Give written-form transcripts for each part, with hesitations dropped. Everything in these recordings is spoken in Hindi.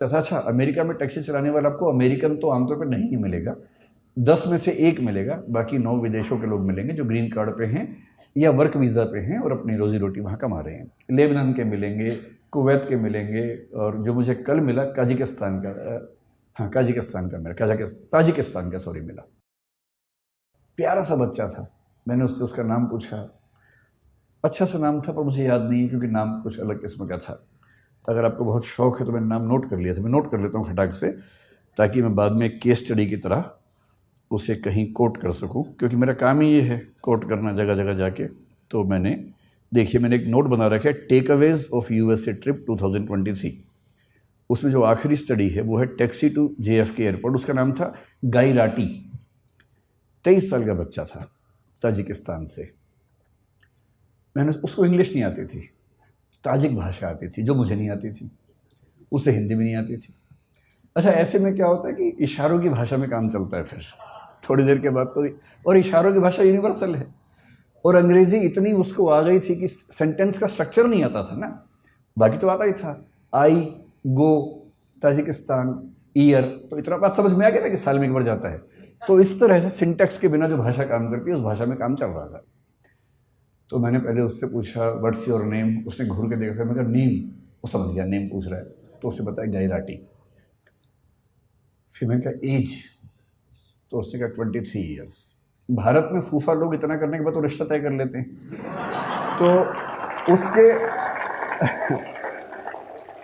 तथा अच्छा, अमेरिका में टैक्सी चलाने वाला आपको अमेरिकन तो आमतौर पर नहीं मिलेगा, 10 में से 1 मिलेगा, बाकी 9 विदेशों के लोग मिलेंगे जो ग्रीन कार्ड पे हैं या वर्क वीज़ा पे हैं और अपनी रोजी रोटी वहाँ कमा रहे हैं। लेबनान के मिलेंगे, कुवैत के मिलेंगे, और जो मुझे कल मिला ताजिकिस्तान का सॉरी मिला। प्यारा सा बच्चा था। मैंने उससे उसका नाम पूछा, अच्छा सा नाम था पर मुझे याद नहीं है क्योंकि नाम कुछ अलग किस्म का था। अगर आपको बहुत शौक है तो मैंने नाम नोट कर लिया था, मैं नोट कर लेता हूँ खटाक से, ताकि मैं बाद में केस स्टडी की तरह उसे कहीं कोट कर सकूं, क्योंकि मेरा काम ही ये है कोट करना जगह जगह जाके। तो मैंने एक नोट बना रखा है, टेकअवेज ऑफ यूएसए ट्रिप 2023। उसमें जो आखिरी स्टडी है वो है टैक्सी टू JFK एयरपोर्ट। उसका नाम था गाई राटी, 23 साल का बच्चा था, ताजिकिस्तान से। मैंने उसको इंग्लिश नहीं आती थी, ताजिक भाषा आती थी जो मुझे नहीं आती थी, उसे हिंदी भी नहीं आती थी। अच्छा, ऐसे में क्या होता है कि इशारों की भाषा में काम चलता है फिर थोड़ी देर के बाद तो। और इशारों की भाषा यूनिवर्सल है, और अंग्रेज़ी इतनी उसको आ गई थी कि सेंटेंस का स्ट्रक्चर नहीं आता था ना, बाकी तो आता ही था, आई, गो, ताजिकिस्तान, ईयर, तो इतना बात समझ में आ गया था कि साल में एक बार जाता है। तो इस तरह से सिंटेक्स के बिना जो भाषा काम करती है उस भाषा में काम चल रहा था। तो मैंने पहले उससे पूछा व्हाट्स योर नेम, उसने घूर के देखा, मैं कहा नेम, वो समझ गया नेम पूछ रहा है, तो उससे बताया गाई राटी। फिर मैंने कहा एज, तो उसने कहा 23 ईयर्स। भारत में फूफा लोग इतना करने के बाद तो रिश्ता तय कर लेते हैं, तो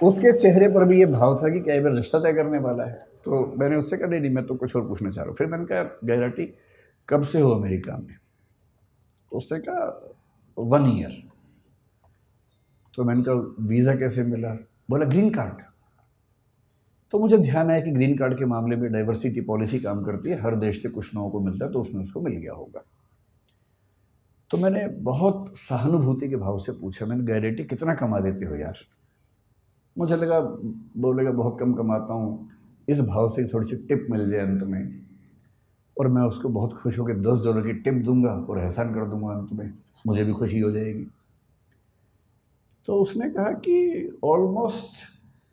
उसके चेहरे पर भी ये भाव था कि क्या ये रिश्ता तय करने वाला है। तो मैंने उससे कहा नहीं, मैं तो कुछ और पूछना चाह रहा हूँ। फिर मैंने कहा गाई राटी कब से हो अमेरिका में? उसने कहा 1 ईयर। तो मैंने कहा वीज़ा कैसे मिला? बोला ग्रीन कार्ड। तो मुझे ध्यान आया कि ग्रीन कार्ड के मामले में डाइवर्सिटी पॉलिसी काम करती है, हर देश से कुछ लोगों को मिलता है, तो उसमें उसको मिल गया होगा। तो मैंने बहुत सहानुभूति के भाव से पूछा, मैंने गाई राटी कितना कमा देते हो यार? मुझे लगा बोलेगा बहुत कम कमाता हूँ, इस भाव से थोड़ी सी टिप मिल जाए अंत में, और मैं उसको बहुत खुश होकर $10 की टिप दूंगा और एहसान कर दूंगा अंत में, मुझे भी खुशी हो जाएगी। तो उसने कहा कि ऑलमोस्ट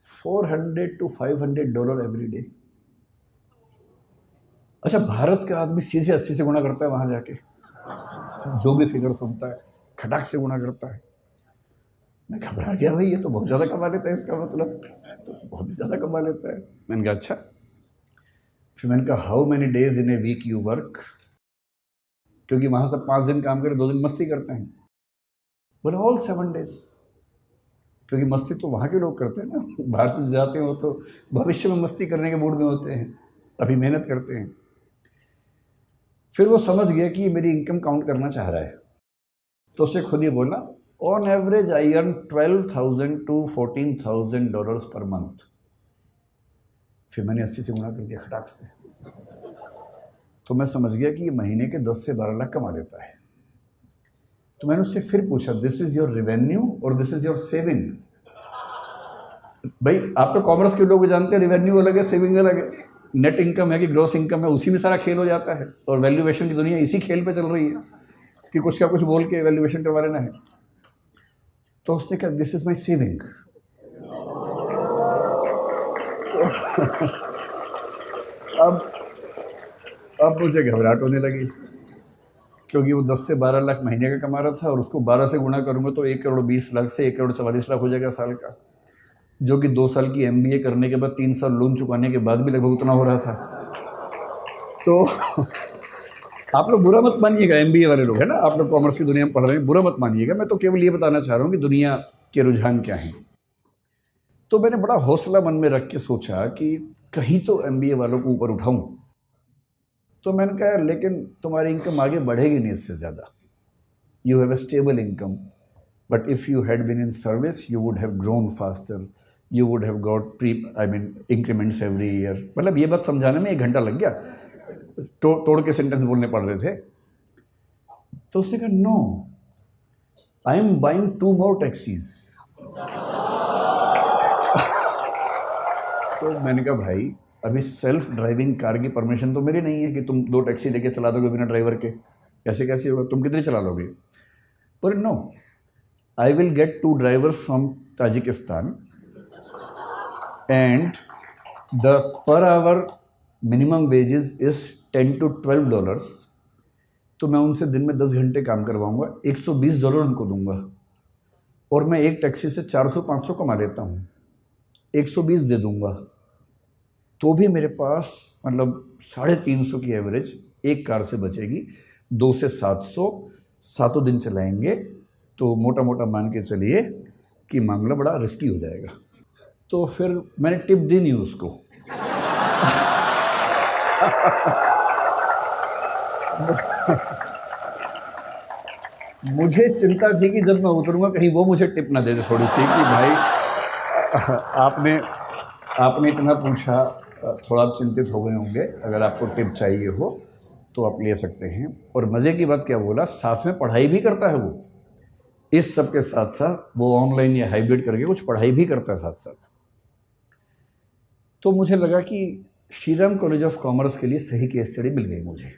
$400 to $500 एवरी डे। अच्छा, भारत का आदमी सीधे 80 से गुणा करता है वहाँ जाके, जो भी फिगर सुनता है खटाक से गुणा करता है। मैं घबरा गया, भाई ये तो बहुत ज़्यादा कमा लेता है, इसका मतलब तो बहुत ही ज़्यादा कमा लेता है। मैंने कहा अच्छा। फिर मैंने कहा how many days in a week you work, क्योंकि वहाँ सब 5 दिन काम करें, 2 दिन मस्ती करते हैं। बोले ऑल 7 डेज, क्योंकि मस्ती तो वहाँ के लोग करते हैं ना, बाहर से जाते हो तो भविष्य में मस्ती करने के मूड में होते हैं, अभी मेहनत करते हैं। फिर वो समझ गया कि ये मेरी इनकम काउंट करना चाह रहा है, तो उसने खुद ही बोला on average I earn $12,000 to $14,000 per month. फिर मैंने 80 से गुणा कर दिया खटाक से, तो मैं समझ गया कि ये महीने के 10 से 12 लाख कमा लेता है। तो मैंने उससे फिर पूछा दिस इज योर रेवेन्यू और दिस इज योर सेविंग? भाई आप तो कॉमर्स के लोग जानते हैं, रेवेन्यू अलग है, सेविंग अलग है। नेट इनकम है कि ग्रॉस इनकम है, उसी में सारा खेल हो जाता है, और वैल्यूएशन की दुनिया इसी खेल पे चल रही है कि कुछ का कुछ बोल के वैल्यूएशन करवा लेना है। तो उसने कहा दिस इज माई सेविंग। अब मुझे घबराहट होने लगी, क्योंकि वो 10 से 12 लाख महीने का कमा रहा था, और उसको 12 से गुणा करूँगा तो 1,20,00,000 से 1,44,00,000 हो जाएगा साल का, जो कि 2 साल की MBA करने के बाद 3 साल लोन चुकाने के बाद भी लगभग उतना हो रहा था। तो आप लोग बुरा मत मानिएगा, MBA वाले लोग है ना, आप लोग कॉमर्स की दुनिया में पढ़ रहे हैं, बुरा मत मानिएगा, मैं तो केवल ये बताना चाह रहा हूँ कि दुनिया के रुझान क्या हैं। तो मैंने बड़ा हौसला मन में रख के सोचा कि कहीं तो MBA वालों को ऊपर उठाऊं। तो मैंने कहा लेकिन तुम्हारी इनकम आगे बढ़ेगी नहीं इससे ज़्यादा, you have a stable income, but if you had been in service you would have grown faster, you would have got increments every year. मतलब ये बात समझाने में 1 घंटा लग गया, तोड़ के सेंटेंस बोलने पड़ रहे थे। तो उसने कहा no, I am buying 2 more taxis. तो मैंने कहा भाई अभी सेल्फ ड्राइविंग कार की परमिशन तो मेरी नहीं है कि तुम 2 टैक्सी लेके चला दोगे बिना ड्राइवर के, कैसे कैसे होगा, तुम कितनी चला लोगे? पर no, I will get 2 drivers from Tajikistan and the per hour minimum wages is $10 to $12, तो मैं उनसे दिन में 10 घंटे काम करवाऊंगा, $120 उनको दूंगा, और मैं एक टैक्सी से 400-500 कमा लेता हूँ, 120 दे दूंगा, तो भी मेरे पास मतलब 350 की एवरेज एक कार से बचेगी। 2 से 700 सातों दिन चलाएंगे, तो मोटा मोटा मान के चलिए कि मामला बड़ा रिस्की हो जाएगा। तो फिर मैंने टिप दी नहीं उसको। मुझे चिंता थी कि जब मैं उतरूंगा कहीं वो मुझे टिप ना दे दे थोड़ी सी, कि भाई आपने इतना पूछा, थोड़ा आप चिंतित हो गए होंगे, अगर आपको टिप चाहिए हो तो आप ले सकते हैं। और मज़े की बात क्या बोला, साथ में पढ़ाई भी करता है वो, इस सब के साथ साथ वो ऑनलाइन या हाइब्रिड करके कुछ पढ़ाई भी करता है साथ साथ। तो मुझे लगा कि श्रीराम कॉलेज ऑफ कॉमर्स के लिए सही केस स्टडी मिल गई मुझे,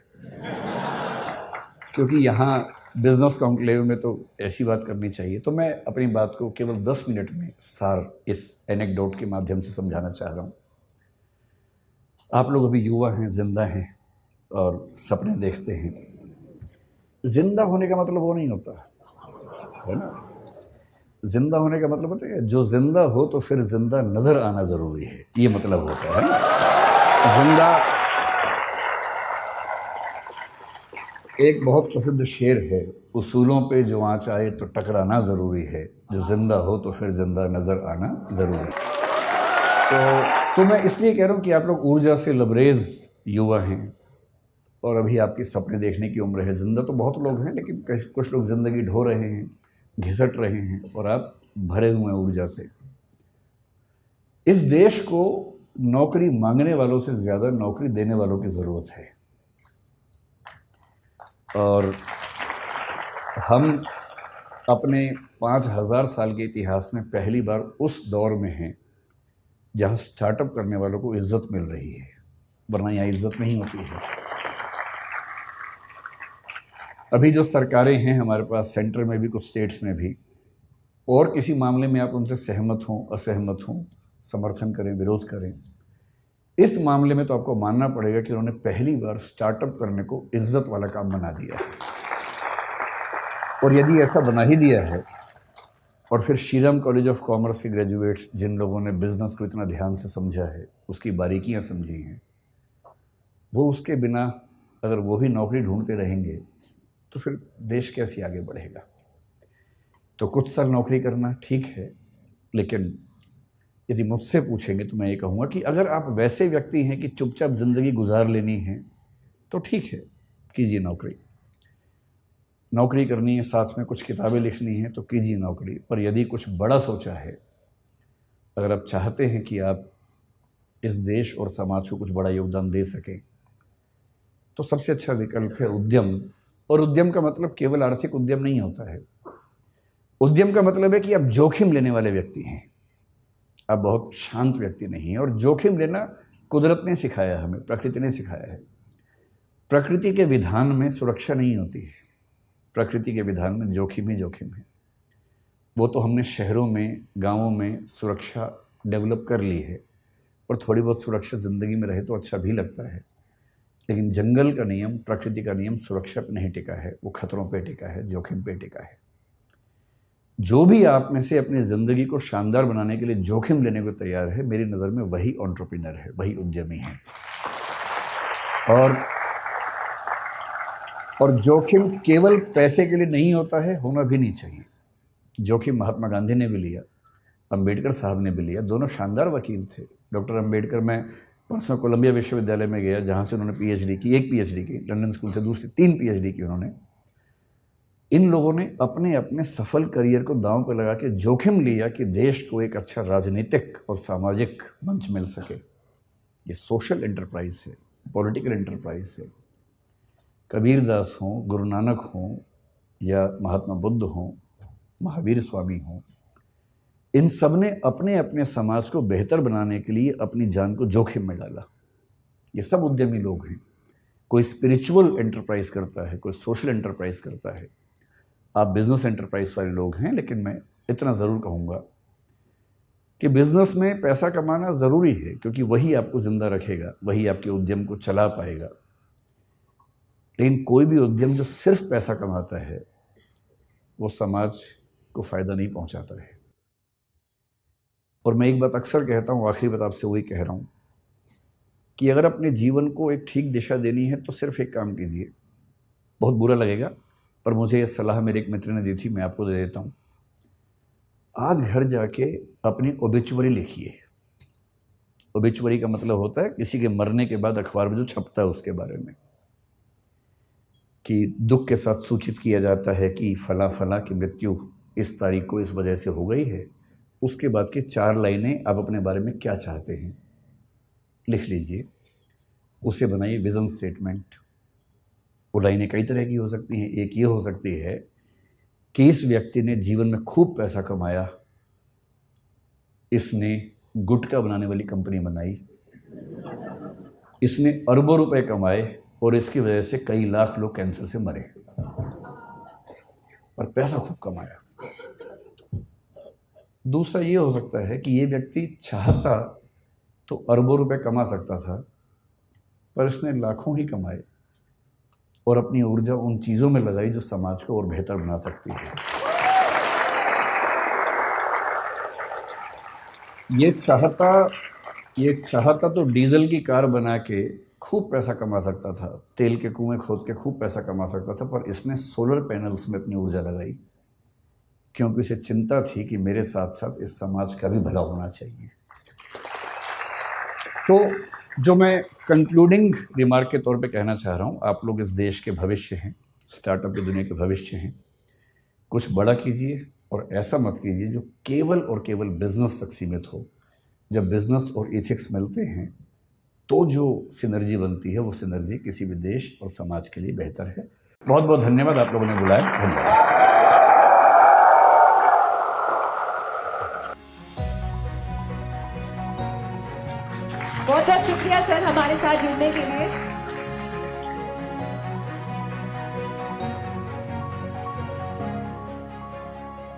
क्योंकि यहाँ बिजनेस कॉन्क्लेव में तो ऐसी बात करनी चाहिए। तो मैं अपनी बात को केवल 10 मिनट में सार इस एनेक्डोट के माध्यम से समझाना चाह रहा हूँ। आप लोग अभी युवा हैं, जिंदा हैं और सपने देखते हैं। जिंदा होने का मतलब वो नहीं होता है ना, जिंदा होने का मतलब होता है जो जिंदा हो तो फिर जिंदा नजर आना जरूरी है, ये मतलब होता है ना। जिंदा, एक बहुत प्रसिद्ध शेर है, उसूलों पे जो आँच आए तो टकराना ज़रूरी है, जो जिंदा हो तो फिर जिंदा नज़र आना ज़रूरी है। तो मैं इसलिए कह रहा हूँ कि आप लोग ऊर्जा से लबरेज युवा हैं और अभी आपके सपने देखने की उम्र है। जिंदा तो बहुत लोग हैं, लेकिन कुछ लोग ज़िंदगी ढो रहे हैं, घिसट रहे हैं, और आप भरे हुए हैं ऊर्जा से। इस देश को नौकरी मांगने वालों से ज़्यादा नौकरी देने वालों की ज़रूरत है, और हम अपने 5000 साल के इतिहास में पहली बार उस दौर में हैं जहां स्टार्टअप करने वालों को इज्जत मिल रही है, वरना यहाँ इज्जत नहीं होती है। अभी जो सरकारें हैं हमारे पास, सेंटर में भी, कुछ स्टेट्स में भी, और किसी मामले में आप उनसे सहमत हों असहमत हों, समर्थन करें विरोध करें, इस मामले में तो आपको मानना पड़ेगा कि उन्होंने पहली बार स्टार्टअप करने को इज्जत वाला काम बना दिया है। और यदि ऐसा बना ही दिया है, और फिर श्रीराम कॉलेज ऑफ कॉमर्स के ग्रेजुएट्स जिन लोगों ने बिजनेस को इतना ध्यान से समझा है, उसकी बारीकियां समझी हैं, वो उसके बिना अगर वो भी नौकरी ढूंढते रहेंगे तो फिर देश कैसे आगे बढ़ेगा। तो कुछ साल नौकरी करना ठीक है, लेकिन यदि मुझसे पूछेंगे तो मैं ये कहूँगा कि अगर आप वैसे व्यक्ति हैं कि चुपचाप ज़िंदगी गुजार लेनी है तो ठीक है, कीजिए नौकरी। नौकरी करनी है, साथ में कुछ किताबें लिखनी है तो कीजिए नौकरी। पर यदि कुछ बड़ा सोचा है, अगर आप चाहते हैं कि आप इस देश और समाज को कुछ बड़ा योगदान दे सकें, तो सबसे अच्छा विकल्प है उद्यम। और उद्यम का मतलब केवल आर्थिक उद्यम नहीं होता है। उद्यम का मतलब है कि आप जोखिम लेने वाले व्यक्ति हैं, आप बहुत शांत व्यक्ति नहीं हैं। और जोखिम लेना कुदरत ने सिखाया हमें, प्रकृति ने सिखाया है। प्रकृति के विधान में सुरक्षा नहीं होती है, प्रकृति के विधान में जोखिम ही जोखिम है। वो तो हमने शहरों में, गांवों में सुरक्षा डेवलप कर ली है, और थोड़ी बहुत सुरक्षा ज़िंदगी में रहे तो अच्छा भी लगता है। लेकिन जंगल का नियम, प्रकृति का नियम सुरक्षा पर नहीं टिका है, वो खतरों पर टिका है, जोखिम पे टिका है। जो भी आप में से अपनी ज़िंदगी को शानदार बनाने के लिए जोखिम लेने को तैयार है, मेरी नज़र में वही एंटरप्रेन्योर है, वही उद्यमी है। और जोखिम केवल पैसे के लिए नहीं होता है, होना भी नहीं चाहिए। जोखिम महात्मा गांधी ने भी लिया, अंबेडकर साहब ने भी लिया, दोनों शानदार वकील थे। डॉक्टर अंबेडकर, मैं परसों कोलंबिया विश्वविद्यालय में गया जहाँ से उन्होंने पीएचडी की, एक पीएचडी की, लंदन स्कूल से दूसरी 3 पीएचडी की उन्होंने। इन लोगों ने अपने अपने सफल करियर को दांव पर लगा के जोखिम लिया कि देश को एक अच्छा राजनीतिक और सामाजिक मंच मिल सके। ये सोशल एंटरप्राइज है, पॉलिटिकल एंटरप्राइज है। कबीरदास हों, गुरु नानक हों, या महात्मा बुद्ध हों, महावीर स्वामी हों, इन सब ने अपने अपने समाज को बेहतर बनाने के लिए अपनी जान को जोखिम में डाला। ये सब उद्यमी लोग हैं। कोई स्पिरिचुअल एंटरप्राइज करता है, कोई सोशल एंटरप्राइज करता है। आप बिजनेस एंटरप्राइज वाले लोग हैं, लेकिन मैं इतना ज़रूर कहूँगा कि बिजनेस में पैसा कमाना ज़रूरी है, क्योंकि वही आपको ज़िंदा रखेगा, वही आपके उद्यम को चला पाएगा। लेकिन कोई भी उद्यम जो सिर्फ पैसा कमाता है वो समाज को फ़ायदा नहीं पहुंचाता है। और मैं एक बात अक्सर कहता हूँ, आखिरी बात आपसे वही कह रहा हूँ कि अगर अपने जीवन को एक ठीक दिशा देनी है तो सिर्फ एक काम कीजिए। बहुत बुरा लगेगा, पर मुझे ये सलाह मेरे एक मित्र ने दी थी, मैं आपको दे देता हूँ। आज घर जाके अपनी ओबिचुअरी लिखिए। ओबिचुअरी का मतलब होता है किसी के मरने के बाद अखबार में जो छपता है उसके बारे में, कि दुख के साथ सूचित किया जाता है कि फला फला की मृत्यु इस तारीख को इस वजह से हो गई है। उसके बाद की 4 लाइनें आप अपने बारे में क्या चाहते हैं लिख लीजिए, उसे बनाइए विज़न स्टेटमेंट। वो लाइनें कई तरह की हो सकती हैं। एक ये हो सकती है कि इस व्यक्ति ने जीवन में खूब पैसा कमाया, इसने गुटखा बनाने वाली कंपनी बनाई, इसने अरबों रुपए कमाए और इसकी वजह से कई लाख लोग कैंसर से मरे, पर पैसा खूब कमाया। दूसरा ये हो सकता है कि ये व्यक्ति चाहता तो अरबों रुपए कमा सकता था, पर इसने लाखों ही कमाए और अपनी ऊर्जा उन चीज़ों में लगाई जो समाज को और बेहतर बना सकती है। ये चाहता तो डीजल की कार बना के खूब पैसा कमा सकता था, तेल के कुएं खोद के खूब पैसा कमा सकता था, पर इसने सोलर पैनल्स में अपनी ऊर्जा लगाई, क्योंकि उसे चिंता थी कि मेरे साथ साथ इस समाज का भी भला होना चाहिए। तो जो मैं कंक्लूडिंग रिमार्क के तौर पे कहना चाह रहा हूँ, आप लोग इस देश के भविष्य हैं, स्टार्टअप की दुनिया के भविष्य हैं। कुछ बड़ा कीजिए और ऐसा मत कीजिए जो केवल और केवल बिजनेस तक सीमित हो। जब बिजनेस और एथिक्स मिलते हैं तो जो सिनर्जी बनती है, वो सिनर्जी किसी भी देश और समाज के लिए बेहतर है। बहुत बहुत धन्यवाद, आप लोगों ने बुलाया। धन्यवाद। बहुत बहुत शुक्रिया सर हमारे साथ जुड़ने के लिए।